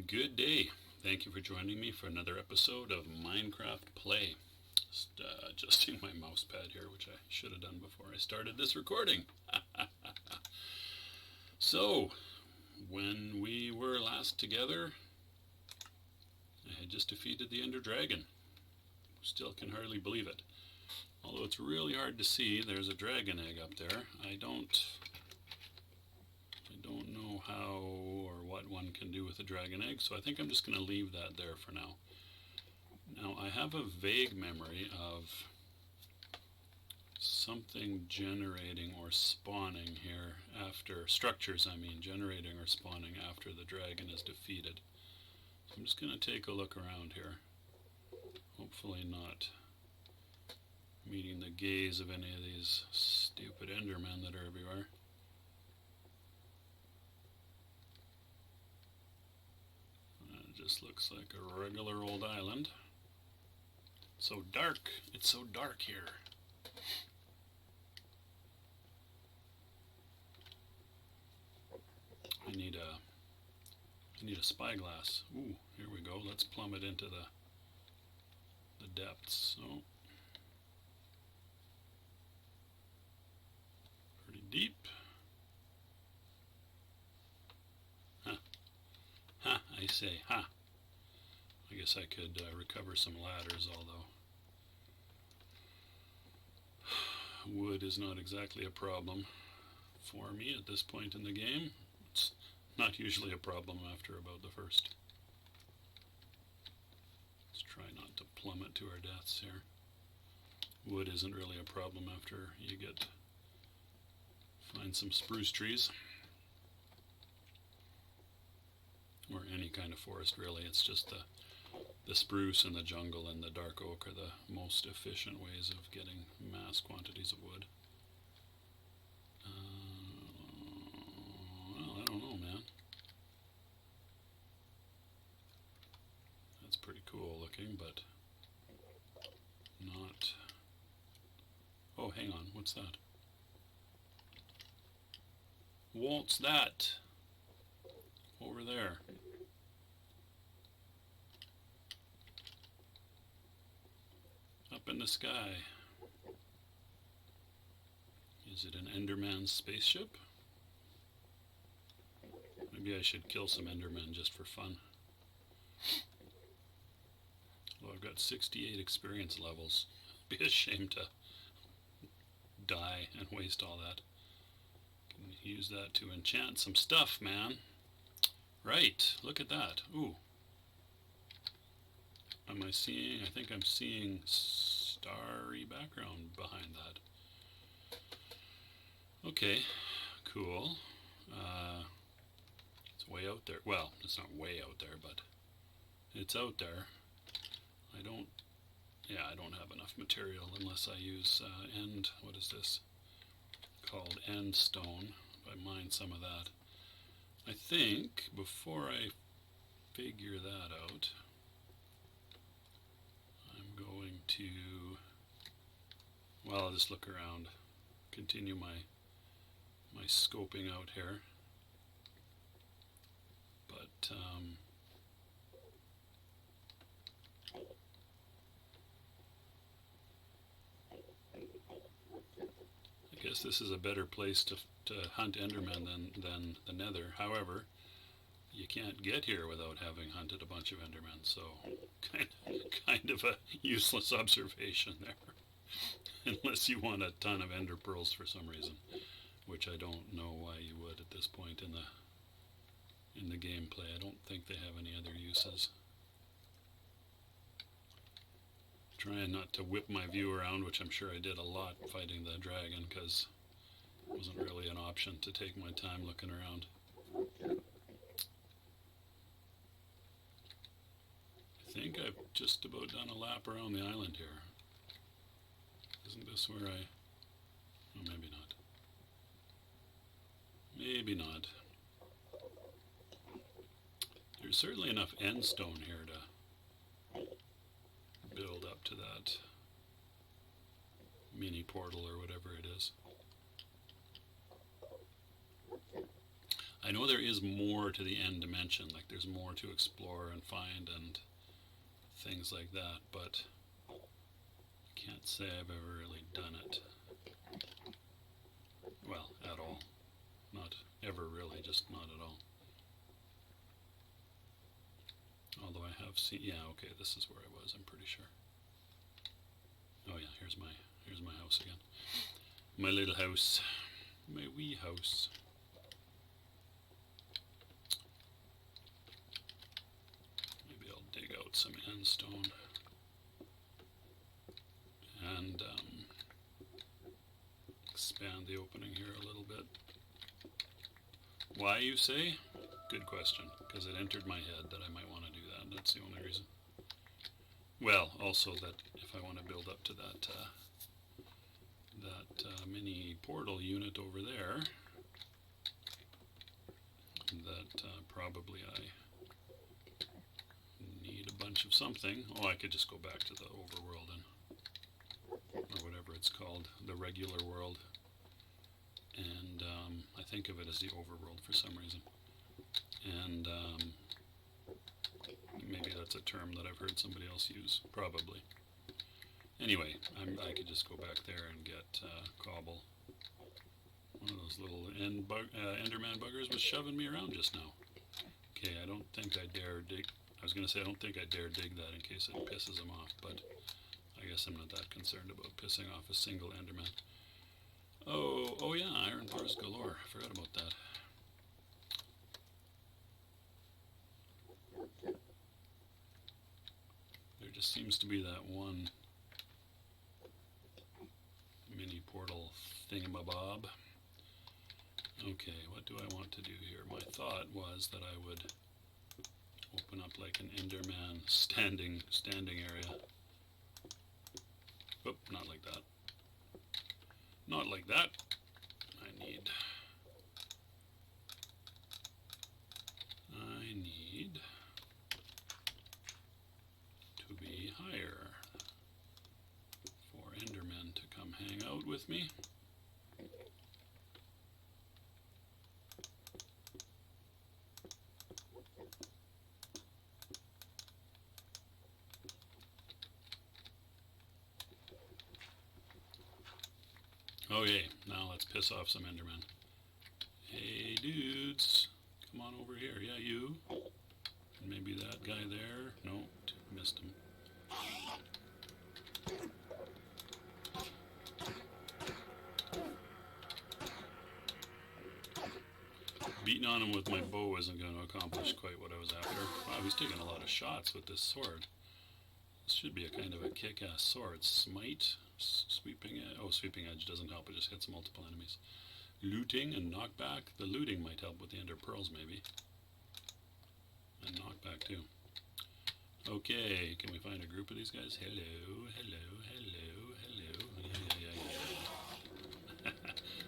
Good day. Thank you for joining me for another episode of Minecraft Play. Just adjusting my mouse pad here, which I should have done before I started this recording. So, when we were last together, I had just defeated the Ender Dragon. Still can hardly believe it. Although it's really hard to see, there's a dragon egg up there. I don't know how or what one can do with a dragon egg, so I think I'm just going to leave that there for now. Now, I have a vague memory of something generating or spawning here after, structures I mean, generating or spawning after the dragon is defeated. So I'm just going to take a look around here. Hopefully not meeting the gaze of any of these stupid endermen that are everywhere. It just looks like a regular old island. So dark. It's so dark here. I need a spyglass. Ooh, here we go. Let's plummet into the depths. So pretty deep. I say, I guess I could recover some ladders, although wood is not exactly a problem for me at this point in the game. It's not usually a problem after about the first. Let's try not to plummet to our deaths here. Wood isn't really a problem after you find some spruce trees. Or any kind of forest, really. It's just the spruce and the jungle and the dark oak are the most efficient ways of getting mass quantities of wood. Well, I don't know, man. That's pretty cool looking, but not... Oh, hang on, what's that? What's that? Over there. Up in the sky. Is it an Enderman spaceship? Maybe I should kill some Endermen just for fun. Well, I've got 68 experience levels. It'd be a shame to die and waste all that. Can use that to enchant some stuff, man. Right, look at that. Ooh. Am I seeing? I think I'm seeing starry background behind that. Okay, cool. It's way out there. Well, it's not way out there, but it's out there. I don't have enough material unless I use what is this? Called end stone. If I mine some of that. I think before I figure that out, I'm going to, well, I'll just look around, continue my scoping out here. But I guess this is a better place to hunt Endermen than the Nether. However, you can't get here without having hunted a bunch of Endermen, so kind of a useless observation there. Unless you want a ton of Ender Pearls for some reason, which I don't know why you would at this point in the gameplay. I don't think they have any other uses. Trying not to whip my view around, which I'm sure I did a lot fighting the dragon, because it wasn't really an option to take my time looking around. I think I've just about done a lap around the island here. Isn't this where I... Oh, maybe not. Maybe not. There's certainly enough end stone here to build up to that mini portal or whatever it is. I know there is more to the end dimension, like there's more to explore and find and things like that, but I can't say I've ever really done it. Well, at all. Not ever really, just not at all. Although I have seen, yeah, okay, this is where I was, I'm pretty sure. Oh yeah, here's my house again. My little house. My wee house. Maybe I'll dig out some endstone and expand the opening here a little bit. Why, you say? Good question, because it entered my head that I might want to do that. That's the only reason. Well, also that if I want to build up to that mini portal unit over there, that probably I need a bunch of something. Oh, I could just go back to the overworld or whatever it's called, the regular world, and I think of it as the overworld for some reason, and maybe that's a term that I've heard somebody else use, probably. Anyway, I could just go back there and get Cobble. One of those little Enderman buggers was shoving me around just now. Okay, I don't think I dare dig. I was going to say I don't think I dare dig that in case it pisses him off, but I guess I'm not that concerned about pissing off a single Enderman. Oh yeah, iron bars galore. I forgot about that. There just seems to be that one mini portal thingamabob. Okay, what do I want to do here? My thought was that I would open up like an Enderman standing area. Oop, not like that. Not like that. I need to be higher for Endermen to come hang out with me. Okay, now let's piss off some Endermen. Hey dudes, come on over here. Yeah, you. And maybe that guy there. No, missed him. Beating on him with my bow isn't going to accomplish quite what I was after. Wow, he's taking a lot of shots with this sword. This should be a kind of a kick-ass sword. Smite, sweeping edge. Oh, sweeping edge doesn't help. It just hits multiple enemies. Looting and knockback. The looting might help with the ender pearls, maybe. And knockback, too. Okay, can we find a group of these guys? Hello, hello, hello, hello. Yeah.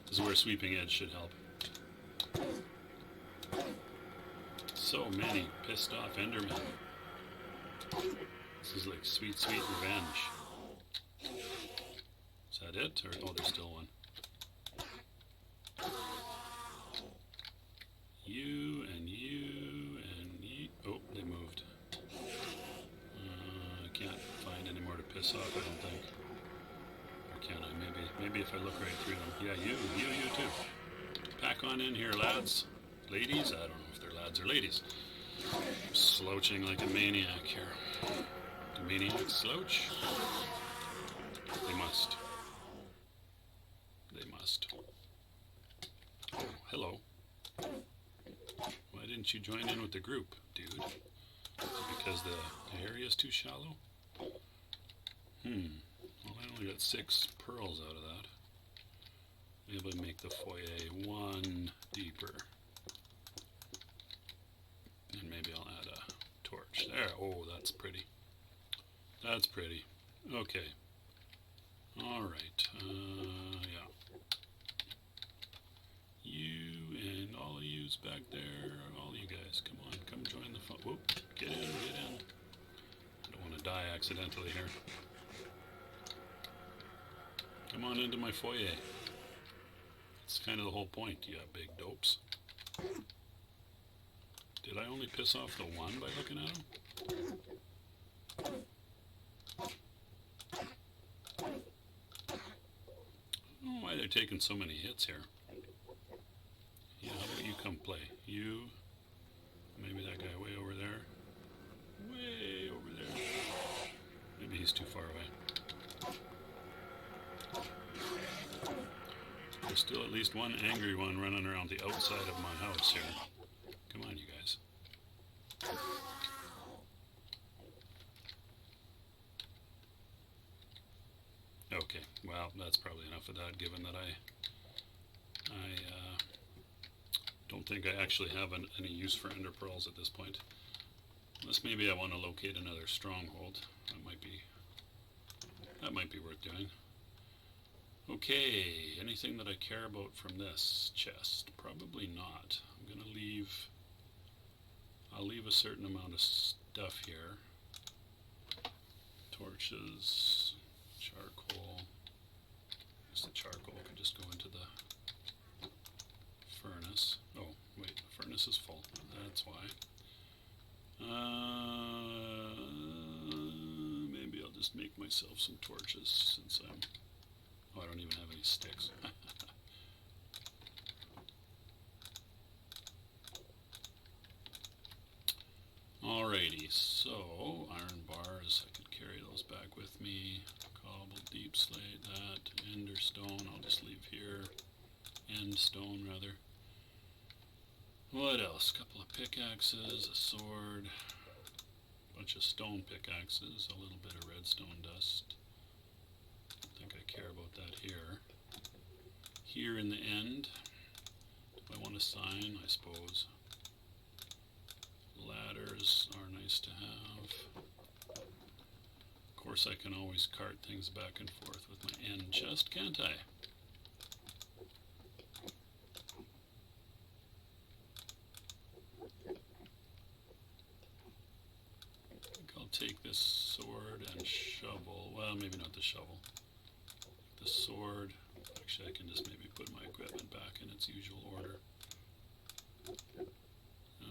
This is where sweeping edge should help. So many pissed off Endermen. This is like sweet, sweet revenge. Is that it? Or, oh, there's still one. You and you and you. Oh, they moved. I can't find any more to piss off, I don't think. Or can I? Maybe if I look right through them. Yeah, you too. Pack on in here, lads. Ladies? I don't know if they're lads or ladies. I'm slouching like a maniac here. Do maniacs slouch? They must. They must. Oh, hello. Why didn't you join in with the group, dude? Is it because the area is too shallow? Well, I only got 6 pearls out of that. Maybe I'll make the foyer 1 deeper. And maybe I'll add a torch there. Oh, that's pretty. That's pretty. Okay. Alright. Yeah. You and all of you's back there. All you guys, come on. Come join the fun. Whoop. Get in, get in. I don't want to die accidentally here. Come on into my foyer. It's kind of the whole point, you big dopes. Did I only piss off the one by looking at him? I don't know why they're taking so many hits here. Yeah, how about you come play? You, maybe that guy way over there. Way over there. Maybe he's too far away. There's still at least one angry one running around the outside of my house here. Come on, you guys. Okay, well, that's probably enough of that, given that I don't think I actually have any use for ender pearls at this point. Unless maybe I want to locate another stronghold. That might be worth doing. Okay, anything that I care about from this chest? Probably not. I'll leave a certain amount of stuff here. Torches, charcoal. I guess the charcoal could just go into the furnace. Oh, wait, the furnace is full. That's why. Maybe I'll just make myself some torches since I don't even have any sticks. Alrighty, so iron bars, I could carry those back with me. Cobble, deep slate, that, ender stone, I'll just leave here. End stone, rather. What else? Couple of pickaxes, a sword, a bunch of stone pickaxes, a little bit of redstone dust. I think I care about that here. Here in the end, do I want a sign? I suppose. Ladders are nice to have. Of course, I can always cart things back and forth with my end chest, can't I? I think I'll take this sword and shovel. Well, maybe not the shovel. The sword. Actually, I can just maybe put my equipment back in its usual order.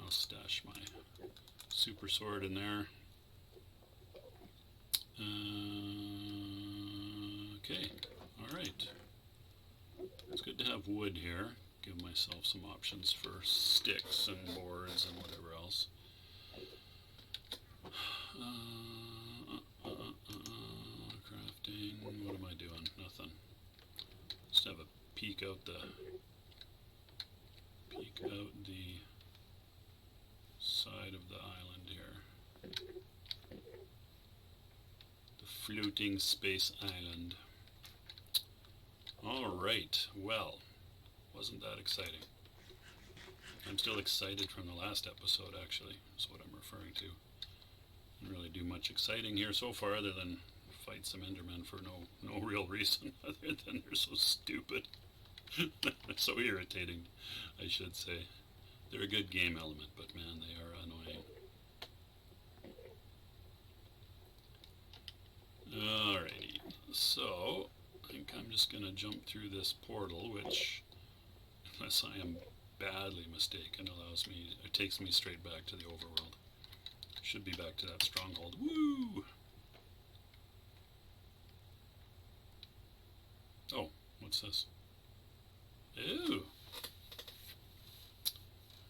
I'll stash my super sword in there. Okay, alright. It's good to have wood here. Give myself some options for sticks and boards and whatever else. Crafting, what am I doing? Nothing. Just have a peek out the side of the island here. The floating space island. Alright, well, wasn't that exciting? I'm still excited from the last episode, actually, is what I'm referring to. Didn't really do much exciting here so far other than fight some Endermen for no real reason other than they're so stupid. So irritating, I should say. They're a good game element, but man, they are annoying. Alrighty, so I think I'm just going to jump through this portal, which, unless I am badly mistaken, takes me straight back to the overworld. Should be back to that stronghold. Woo! Oh, what's this? Ooh!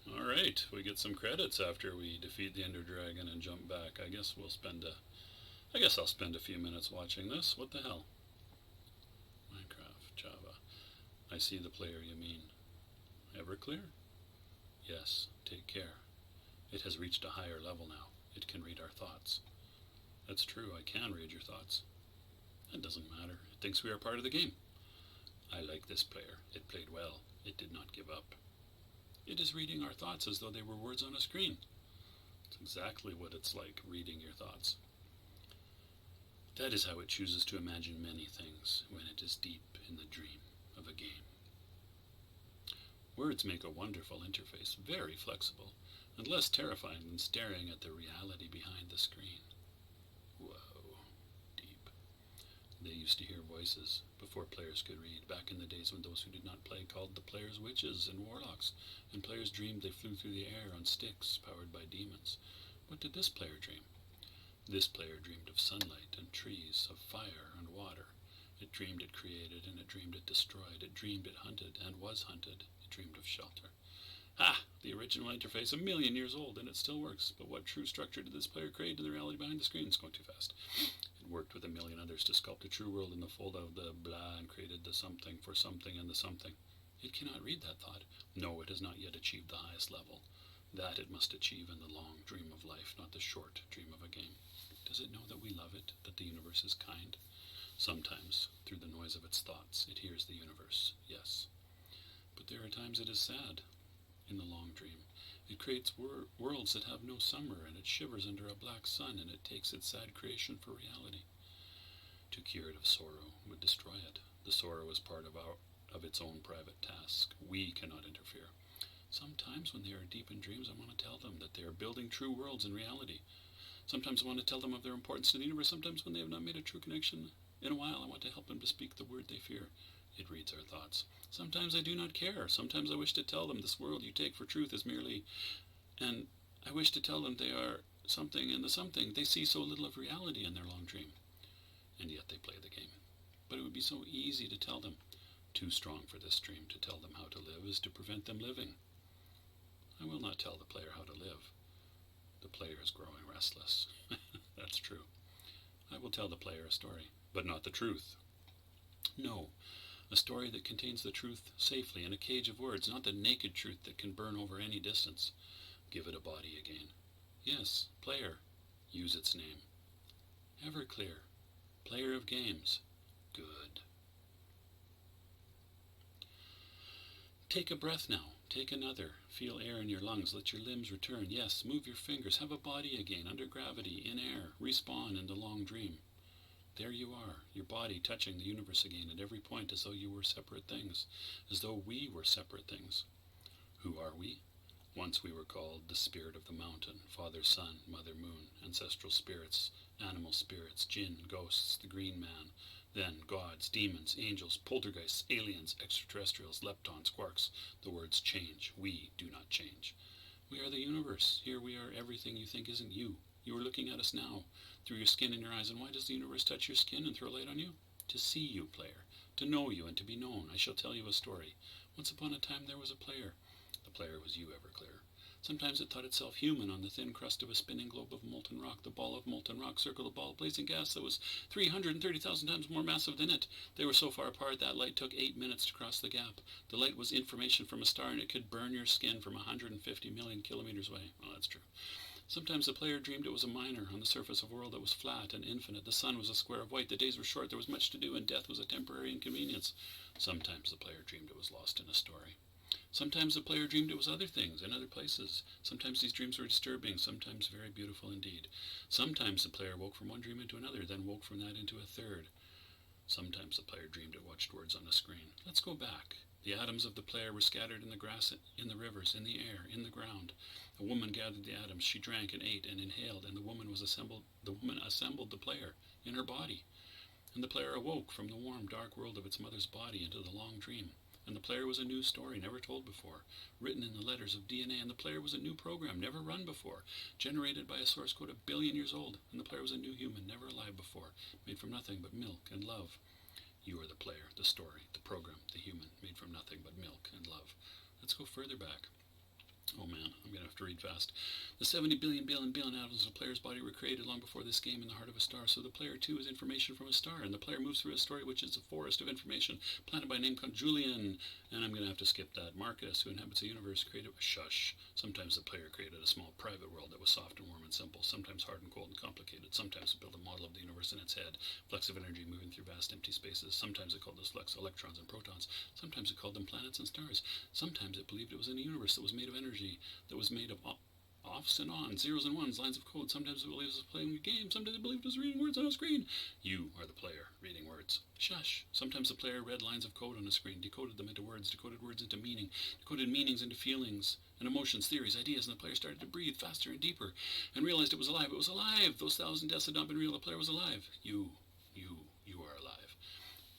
Alright, we get some credits after we defeat the Ender Dragon and jump back. I guess I'll spend a few minutes watching this. What the hell? Minecraft, Java. I see the player you mean. Everclear? Yes, take care. It has reached a higher level now. It can read our thoughts. That's true, I can read your thoughts. That doesn't matter. It thinks we are part of the game. I like this player. It played well. It did not give up. It is reading our thoughts as though they were words on a screen. It's exactly what it's like, reading your thoughts. That is how it chooses to imagine many things when it is deep in the dream of a game. Words make a wonderful interface, very flexible, and less terrifying than staring at the reality behind the screen. Whoa, deep. They used to hear voices before players could read, back in the days when those who did not play called the players witches and warlocks, and players dreamed they flew through the air on sticks powered by demons. What did this player dream? This player dreamed of sunlight and trees, of fire and water. It dreamed it created, and it dreamed it destroyed. It dreamed it hunted and was hunted. It dreamed of shelter. Ha! The original interface, 1,000,000 years old, and it still works. But what true structure did this player create in the reality behind the screen? It's going too fast. It worked with 1,000,000 others to sculpt a true world in the fold of the blah and created the something for something and the something. It cannot read that thought. No, it has not yet achieved the highest level. That it must achieve in the long dream of life, not the short dream of a game. Does it know that we love it, that the universe is kind? Sometimes, through the noise of its thoughts, it hears the universe, yes. But there are times it is sad. In the long dream, it creates worlds that have no summer, and it shivers under a black sun, and it takes its sad creation for reality. To cure it of sorrow would destroy it. The sorrow is part of its own private task. We cannot interfere. Sometimes when they are deep in dreams, I want to tell them that they are building true worlds in reality. Sometimes I want to tell them of their importance to the universe. Sometimes when they have not made a true connection in a while, I want to help them to speak the word they fear. It reads our thoughts. Sometimes I do not care. Sometimes I wish to tell them this world you take for truth is merely, and I wish to tell them they are something and the something. They see so little of reality in their long dream, and yet they play the game. But it would be so easy to tell them. Too strong for this dream to tell them how to live is to prevent them living. I will not tell the player how to live. The player is growing restless. That's true. I will tell the player a story, but not the truth. No. A story that contains the truth safely in a cage of words, not the naked truth that can burn over any distance. Give it a body again. Yes, player. Use its name. Everclear. Player of games. Good. Take a breath now. Take another. Feel air in your lungs. Let your limbs return. Yes, move your fingers. Have a body again, under gravity, in air. Respawn in the long dream. There you are, your body touching the universe again at every point as though you were separate things, as though we were separate things. Who are we? Once we were called the spirit of the mountain, Father Sun, Mother Moon, ancestral spirits, animal spirits, jinn, ghosts, the green man, then gods, demons, angels, poltergeists, aliens, extraterrestrials, leptons, quarks. The words change. We do not change. We are the universe. Here we are everything you think isn't you. You are looking at us now, through your skin and your eyes. And why does the universe touch your skin and throw light on you? To see you, player. To know you and to be known. I shall tell you a story. Once upon a time there was a player. The player was you, Everclear. Sometimes it thought itself human on the thin crust of a spinning globe of molten rock. The ball of molten rock circled a ball of blazing gas that was 330,000 times more massive than it. They were so far apart that light took 8 minutes to cross the gap. The light was information from a star, and it could burn your skin from 150 million kilometers away. Well, that's true. Sometimes the player dreamed it was a miner on the surface of a world that was flat and infinite. The sun was a square of white. The days were short. There was much to do, and death was a temporary inconvenience. Sometimes the player dreamed it was lost in a story. Sometimes the player dreamed it was other things in other places. Sometimes these dreams were disturbing, sometimes very beautiful indeed. Sometimes the player woke from one dream into another, then woke from that into a third. Sometimes the player dreamed it watched words on a screen. Let's go back. The atoms of the player were scattered in the grass, in the rivers, in the air, in the ground. A woman gathered the atoms. She drank and ate and inhaled, and the woman assembled the player in her body. And the player awoke from the warm, dark world of its mother's body into the long dream. And the player was a new story, never told before, written in the letters of DNA. And the player was a new program, never run before, generated by a source code 1 billion years old. And the player was a new human, never alive before, made from nothing but milk and love. You are the player, the story, the program, the human, made from nothing but milk and love. Let's go further back. Oh man, I'm going to have to read fast. The 70 billion atoms of the player's body were created long before this game in the heart of a star. So the player too is information from a star, and the player moves through a story which is a forest of information, planted by a name called Julian. And I'm going to have to skip that. Marcus, who inhabits a universe, created a shush. Sometimes the player created a small private world that was soft and warm and simple, sometimes hard and cold and complicated. Sometimes it built a model of the universe in its head, flecks of energy moving through vast empty spaces. Sometimes it called those flecks electrons and protons. Sometimes it called them planets and stars. Sometimes it believed it was in a universe that was made of energy, that was made of offs and ons, zeros and ones, lines of code. Sometimes it believed it was playing a game. Sometimes it believed it was reading words on a screen. You are the player, reading words. Shush. Sometimes the player read lines of code on a screen, decoded them into words, decoded words into meaning, decoded meanings into feelings and emotions, theories, ideas, and the player started to breathe faster and deeper and realized it was alive. It was alive. Those 1,000 deaths had not been real. The player was alive. You are alive.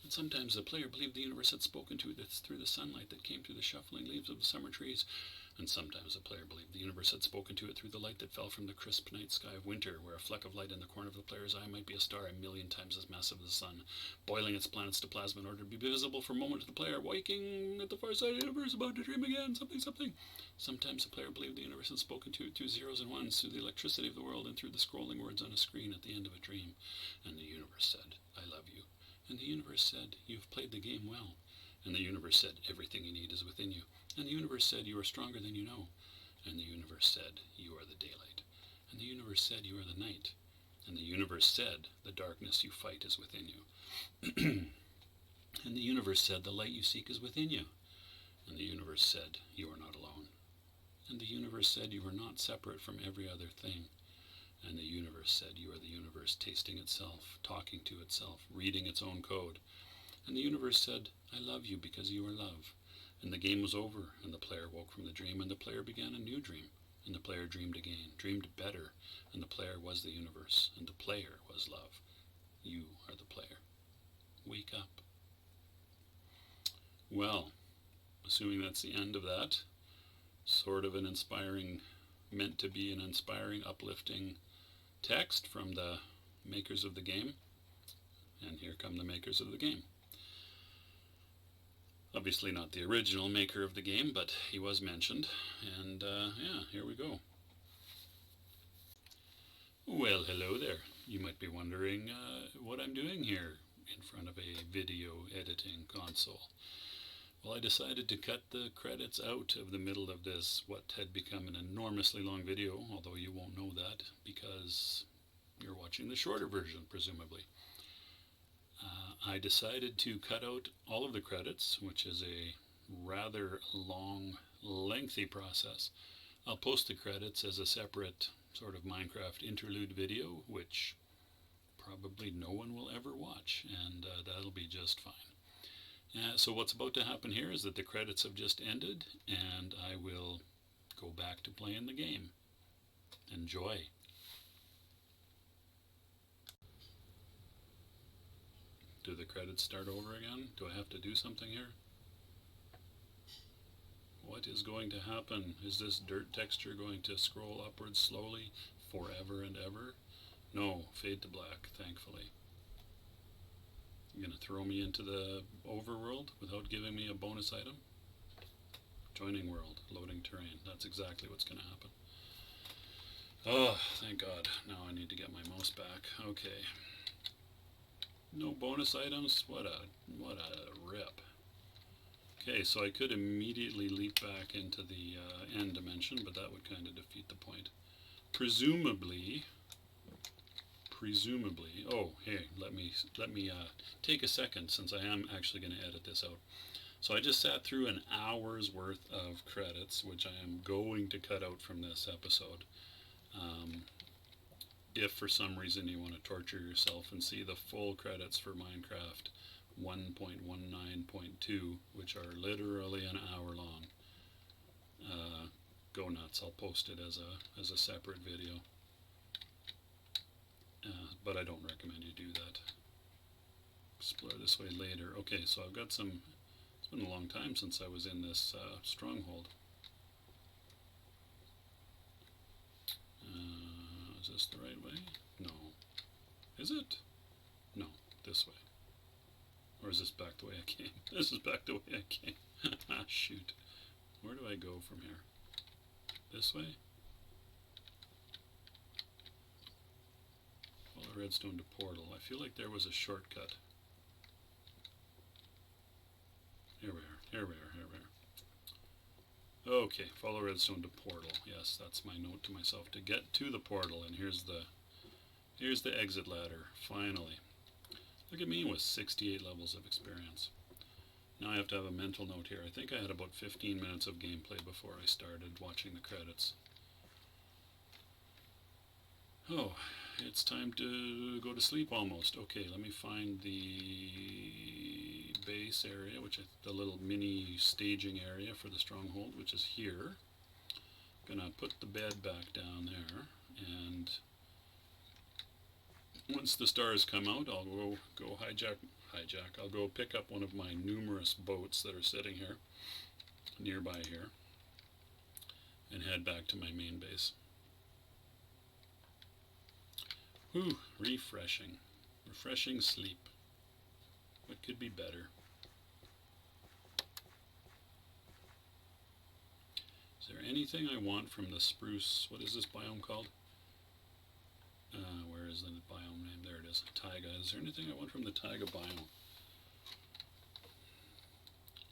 And sometimes the player believed the universe had spoken to it through the sunlight that came through the shuffling leaves of the summer trees. And sometimes the player believed the universe had spoken to it through the light that fell from the crisp night sky of winter, where a fleck of light in the corner of the player's eye might be a star 1,000,000 times as massive as the sun, boiling its planets to plasma in order to be visible for a moment to the player, waking at the far side of the universe, about to dream again, something, something. Sometimes the player believed the universe had spoken to it through zeros and ones, through the electricity of the world, and through the scrolling words on a screen at the end of a dream. And the universe said, I love you. And the universe said, you've played the game well. And the universe said, everything you need is within you. And the universe said, you are stronger than you know. And the universe said, you are the daylight. And the universe said, you are the night. And the universe said, the darkness you fight is within you. And the universe said, the light you seek is within you. And the universe said, you are not alone. And the universe said, you are not separate from every other thing. And the universe said, you are the universe tasting itself, talking to itself, reading its own code. And the universe said, I love you because you are love. And the game was over, and the player woke from the dream, and the player began a new dream. And the player dreamed again, dreamed better, and the player was the universe, and the player was love. You are the player. Wake up. Well, assuming that's the end of that, sort of an inspiring, meant to be an inspiring, uplifting text from the makers of the game. And here come the makers of the game. Obviously not the original maker of the game, but he was mentioned. And yeah, here we go. Well, hello there. You might be wondering what I'm doing here in front of a video editing console. Well, I decided to cut the credits out of the middle of this, what had become an enormously long video, although you won't know that because you're watching the shorter version, presumably. I decided to cut out all of the credits, which is a rather long, lengthy process. I'll post the credits as a separate sort of Minecraft interlude video, which probably no one will ever watch, and that'll be just fine. So what's about to happen here is that the credits have just ended, and I will go back to playing the game. Enjoy. Do the credits start over again? Do I have to do something here? What is going to happen? Is this dirt texture going to scroll upwards slowly forever and ever? No, fade to black, thankfully. You're going to throw me into the overworld without giving me a bonus item? Joining world, loading terrain. That's exactly what's going to happen. Oh, thank God. Now I need to get my mouse back. Okay. No bonus items? What a rip. Okay, so I could immediately leap back into the end dimension, but that would kind of defeat the point. Presumably, oh, hey, let me take a second, since I am actually going to edit this out. So I just sat through an hour's worth of credits, which I am going to cut out from this episode. If for some reason you want to torture yourself and see the full credits for Minecraft 1.19.2, which are literally an hour long, go nuts. I'll post it as a separate video. But I don't recommend you do that. Explore this way later. Okay, so I've got some... It's been a long time since I was in this stronghold. Is this the right way? No. Is it? No, this way. Or is this back the way I came? This is back the way I came. Ah, shoot. Where do I go from here? This way? Follow redstone to portal. I feel like there was a shortcut. Here we are, here we are, here we are. Okay, follow redstone to portal. Yes, that's my note to myself, to get to the portal. And here's the exit ladder, finally. Look at me with 68 levels of experience. Now I have to have a mental note here. I think I had about 15 minutes of gameplay before I started watching the credits. Oh, it's time to go to sleep almost. Okay, let me find the base area, the little mini staging area for the stronghold, which is here. Gonna put the bed back down there, and once the stars come out, I'll go hijack. I'll go pick up one of my numerous boats that are sitting here, nearby here, and head back to my main base. Whew, refreshing. Refreshing sleep. What could be better? Is there anything I want from the spruce? What is this biome called? Where is the biome name? There it is. Taiga. Is there anything I want from the taiga biome?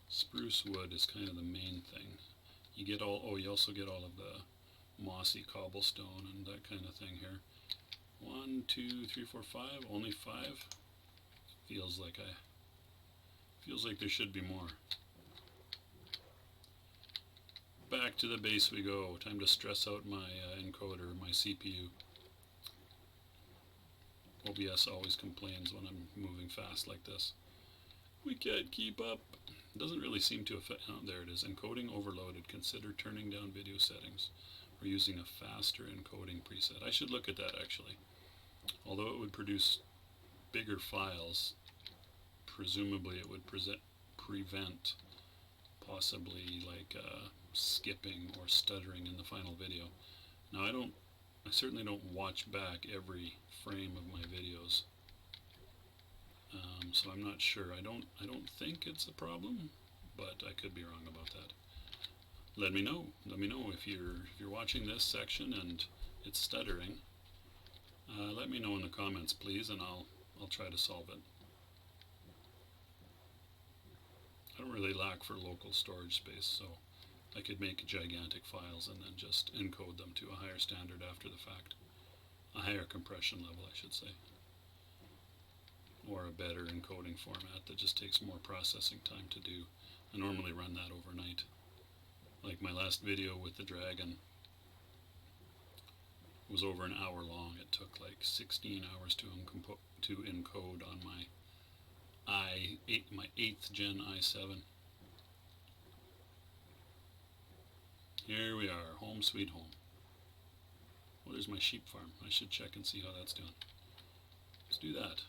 Spruce wood is kind of the main thing. You get all, oh, you also get all of the mossy cobblestone and that kind of thing here. 1, 2, 3, 4, 5. Only 5. Feels like there should be more. Back to the base we go. Time to stress out my encoder, my CPU. OBS always complains when I'm moving fast like this. We can't keep up. It doesn't really seem to affect. Oh, there it is. Encoding overloaded. Consider turning down video settings or using a faster encoding preset. I should look at that actually. Although it would produce bigger files, presumably it would prevent possibly like skipping or stuttering in the final video. Now I certainly don't watch back every frame of my videos, so I'm not sure. I don't think it's a problem, but I could be wrong about that. Let me know. Let me know if you're watching this section and it's stuttering. Let me know in the comments, please, and I'll try to solve it. I don't really lack for local storage space, so I could make gigantic files and then just encode them to a higher standard after the fact. A higher compression level, I should say. Or a better encoding format that just takes more processing time to do. I normally run that overnight. Like my last video with the dragon was over an hour long. It took like 16 hours to encode on my my 8th gen i7. Here we are, home sweet home. Well, there's my sheep farm. I should check and see how that's doing. Let's do that.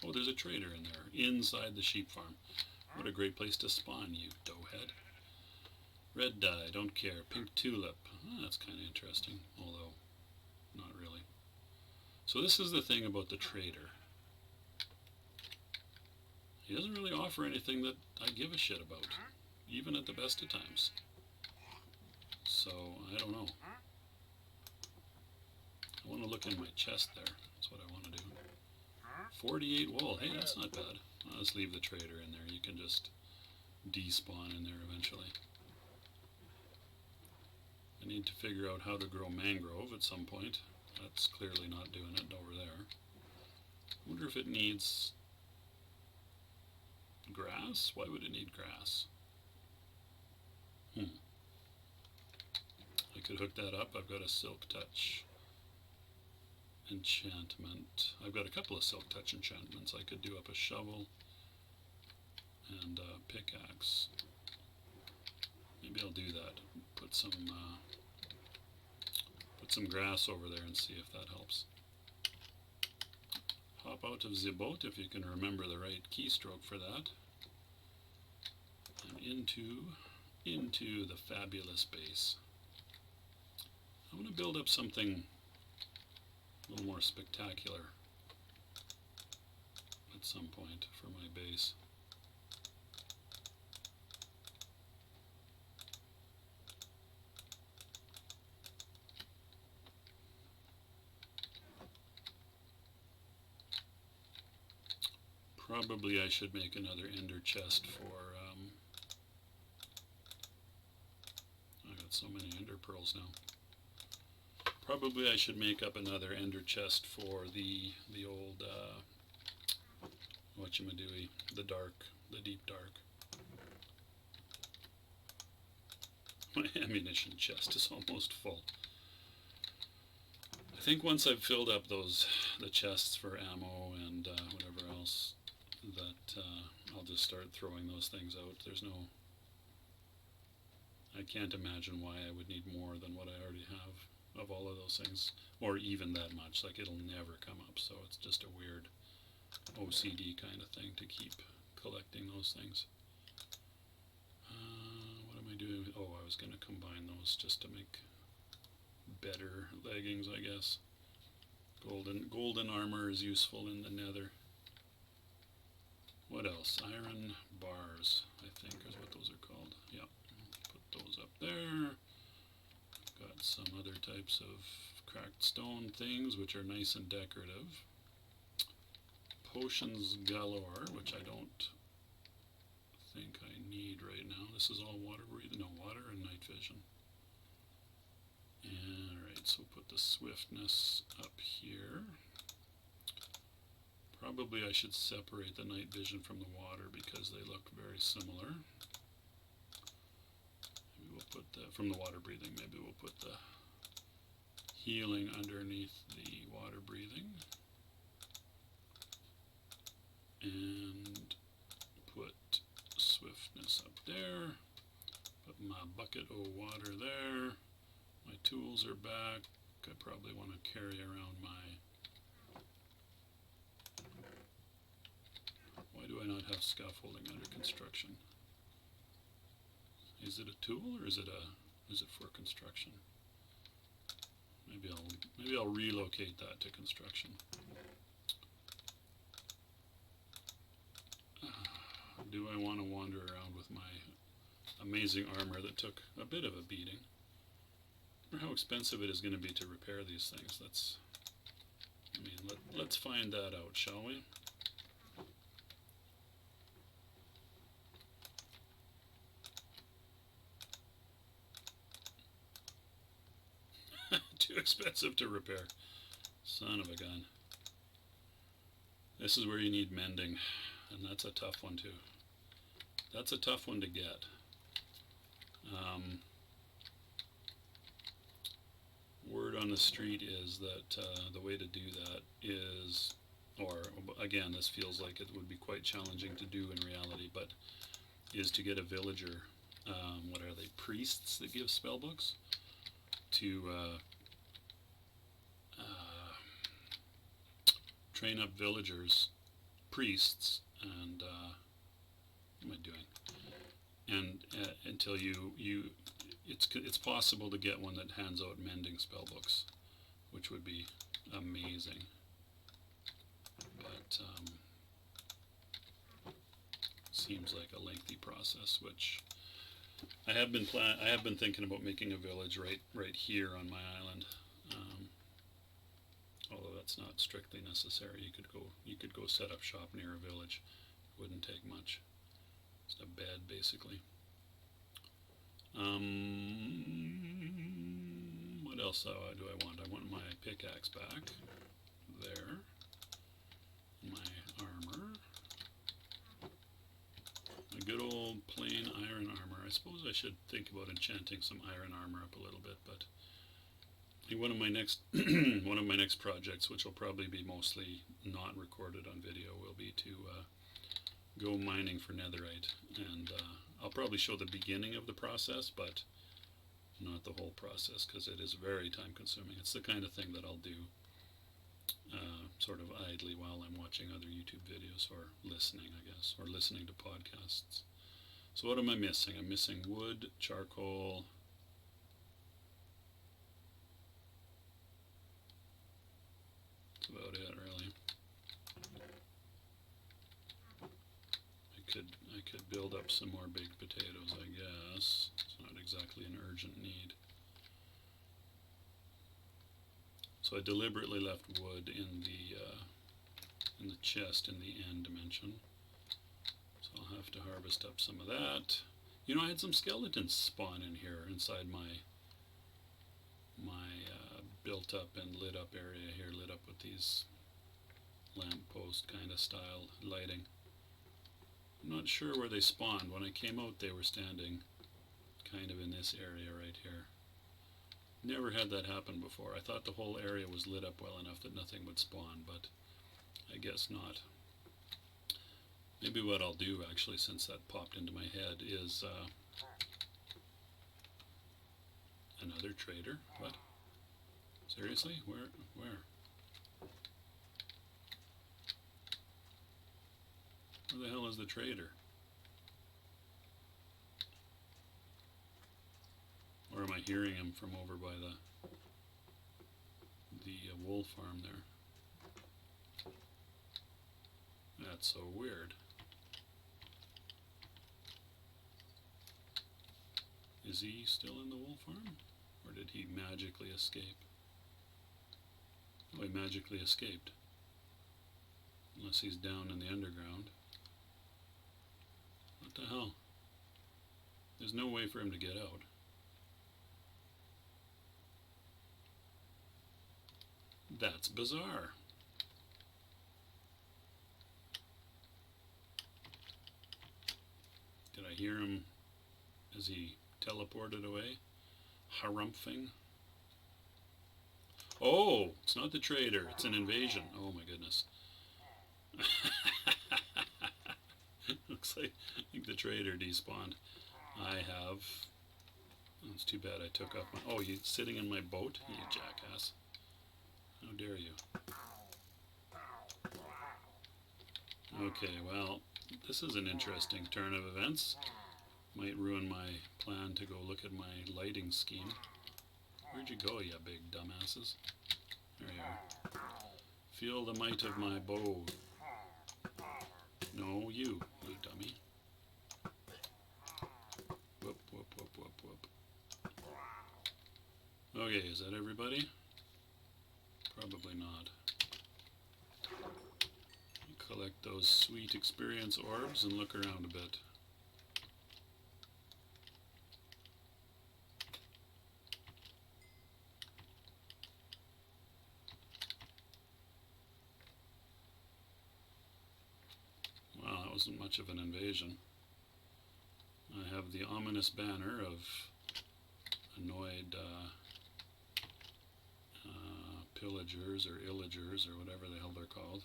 Oh, there's a trader in there, inside the sheep farm. What a great place to spawn, you doughhead. Red dye, don't care. Pink tulip. Oh, that's kind of interesting, although not really. So this is the thing about the trader. He doesn't really offer anything that I give a shit about, even at the best of times. So, I don't know. I want to look in my chest there. That's what I want to do. 48 wool. Hey, that's not bad. I'll just leave the trader in there. You can just despawn in there eventually. I need to figure out how to grow mangrove at some point. That's clearly not doing it over there. I wonder if it needs grass? Why would it need grass? I could hook that up. I've got a silk touch enchantment. I've got a couple of silk touch enchantments. I could do up a shovel and a pickaxe. Maybe I'll do that. Put some grass over there and see if that helps. Hop out of the boat if you can remember the right keystroke for that. And into the fabulous base. I want to build up something a little more spectacular at some point for my base. Probably I should make another ender chest for, I got so many ender pearls now. Probably I should make up another ender chest for the old, whatchamadooey, the deep dark. My ammunition chest is almost full. I think once I've filled up the chests for ammo and whatever else, that I'll just start throwing those things out. I can't imagine why I would need more than what I already have. of all of those things, or even that much. Like it'll never come up. So it's just a weird OCD kind of thing to keep collecting those things. What am I doing? Oh, I was going to combine those just to make better leggings, I guess. Golden armor is useful in the nether. What else? Iron bars, I think is what those are called. Yep. Put those up there. Got some other types of cracked stone things which are nice and decorative. Potions galore, which I don't think I need right now. This is all water breathing. No, water and night vision. Alright, so put the swiftness up here. Probably I should separate the night vision from the water because they look very similar. Maybe we'll put the, from the water breathing, maybe we'll put the healing underneath the water breathing. And put swiftness up there. Put my bucket of water there. My tools are back. I probably want to carry around my... Why do I not have scaffolding under construction? Is it a tool or is it for construction? Maybe I'll relocate that to construction. Do I want to wander around with my amazing armor that took a bit of a beating? I wonder how expensive it is going to be to repair these things. Let's find that out, shall we? Too expensive to repair. Son of a gun. This is where you need mending, and that's a tough one too. That's a tough one to get. Word on the street is that the way to do that is, or again, this feels like it would be quite challenging to do in reality, but is to get a villager, what are they, priests that give spellbooks, to train up villagers, priests, and what am I doing? And until it's possible to get one that hands out mending spellbooks, which would be amazing. But seems like a lengthy process, which I have been thinking about making a village right here on my island. Although that's not strictly necessary. You could go set up shop near a village. It wouldn't take much. Just a bed, basically. What else do I want? I want my pickaxe back. There. My armor. A good old plain iron armor. I suppose I should think about enchanting some iron armor up a little bit, but one of my next one of my next projects, which will probably be mostly not recorded on video, will be to go mining for netherite, and I'll probably show the beginning of the process, but not the whole process, because it is very time consuming. It's the kind of thing that I'll do sort of idly while I'm watching other YouTube videos, or listening, I guess, or listening to podcasts. So what am I missing? I'm missing wood, charcoal, that's about it, really. I could build up some more baked potatoes, I guess. It's not exactly an urgent need. So I deliberately left wood in the chest in the end dimension. So I'll have to harvest up some of that. You know, I had some skeletons spawn in here inside my built up and lit up area here, lit up with these lamppost kind of style lighting. I'm not sure where they spawned. When I came out, they were standing kind of in this area right here. Never had that happen before. I thought the whole area was lit up well enough that nothing would spawn, but I guess not. Maybe what I'll do, actually, since that popped into my head, is another trader. What? Seriously? Where? Where? Where the hell is the trader? Or am I hearing him from over by the wool farm there? That's so weird. Is he still in the wool farm? Or did he magically escape? Oh, he magically escaped. Unless he's down in the underground. What the hell? There's no way for him to get out. That's bizarre. Did I hear him as he teleported away? Harumphing? Oh, it's not the trader, it's an invasion. Oh my goodness. Looks like I think the trader despawned. I have. Oh, it's too bad I took off my. Oh, he's sitting in my boat? You jackass. How dare you? Okay, well, this is an interesting turn of events. Might ruin my plan to go look at my lighting scheme. Where'd you go, you big dumbasses? There you are. Feel the might of my bow. No, you dummy. Whoop, whoop, whoop, whoop, whoop. Okay, is that everybody? Probably not. Collect those sweet experience orbs and look around a bit. Wow, that wasn't much of an invasion. I have the ominous banner of annoyed pillagers or illagers or whatever the hell they're called.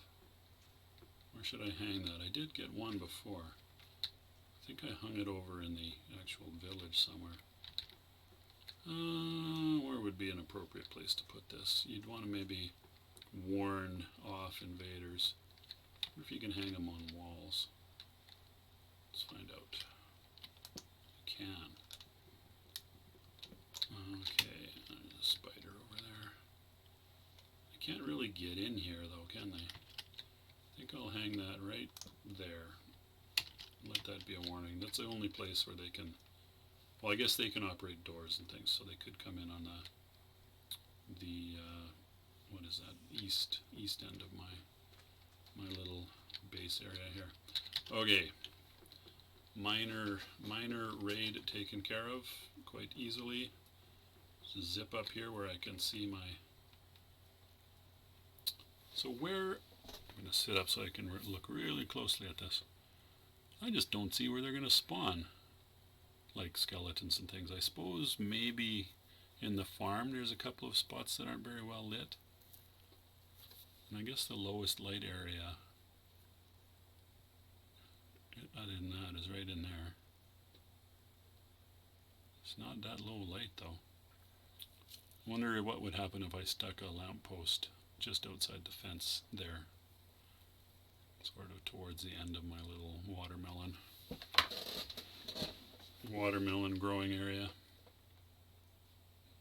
Where should I hang that? I did get one before. I think I hung it over in the actual village somewhere. Where would be an appropriate place to put this? You'd want to maybe warn off invaders. What if you can hang them on walls? Let's find out. You can. Okay, there's a spider over there. I can't really get in here though, can they? I think I'll hang that right there. Let that be a warning. That's the only place where they can, well, I guess they can operate doors and things, so they could come in on the what is that, east end of my little base area here. Okay, minor raid taken care of quite easily. Zip up here where I can see my. So where? I'm going to sit up so I can look really closely at this. I just don't see where they're going to spawn, like skeletons and things. I suppose maybe in the farm there's a couple of spots that aren't very well lit. And I guess the lowest light area, other than that, is right in there. It's not that low light though. I wonder what would happen if I stuck a lamppost just outside the fence there, sort of towards the end of my little watermelon growing area.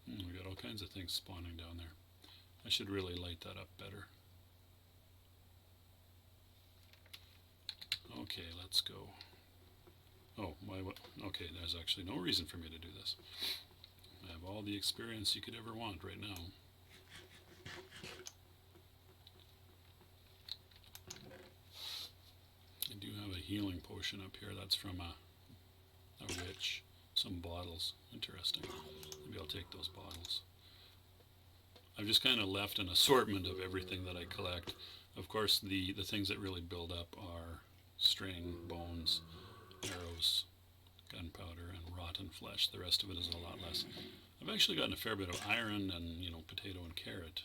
We got all kinds of things spawning down there. I should really light that up better. Okay, let's go. Oh, okay, there's actually no reason for me to do this. I have all the experience you could ever want right now. I do have a healing potion up here. That's from a witch. Some bottles. Interesting. Maybe I'll take those bottles. I've just kind of left an assortment of everything that I collect. Of course, the things that really build up are string, bones, arrows, gunpowder, and rotten flesh. The rest of it is a lot less. I've actually gotten a fair bit of iron and, potato and carrot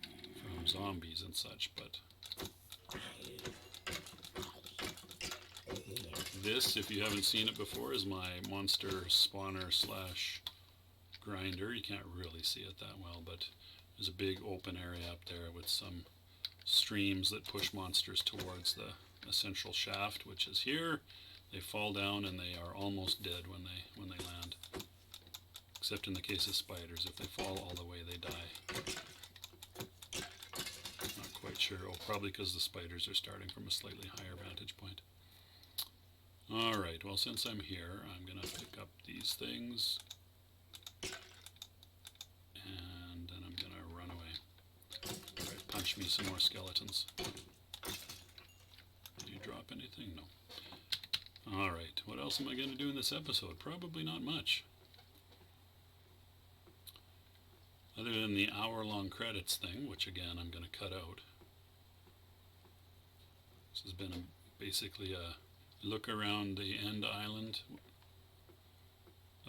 from zombies and such, but this, if you haven't seen it before, is my monster spawner / grinder. You can't really see it that well, but There's a big open area up there with some streams that push monsters towards the essential shaft, which is here. They fall down and they are almost dead when they land. Except in the case of spiders, if they fall all the way, they die. Not quite sure. Oh, probably because the spiders are starting from a slightly higher vantage point. Alright, well, since I'm here, I'm going to pick up these things. And then I'm going to run away. Alright, punch me some more skeletons. Did you drop anything? No. Alright, what else am I going to do in this episode? Probably not much. Other than the hour-long credits thing, which again I'm going to cut out. This has been basically a look around the end island.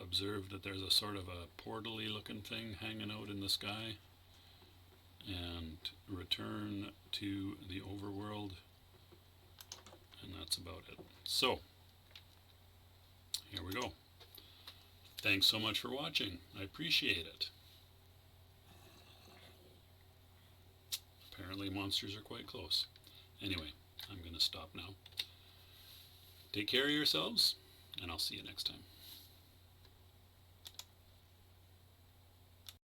Observe that there's a sort of a portal-y looking thing hanging out in the sky. And return to the overworld. And that's about it. So, here we go. Thanks so much for watching. I appreciate it. Apparently monsters are quite close. Anyway, I'm going to stop now. Take care of yourselves, and I'll see you next time.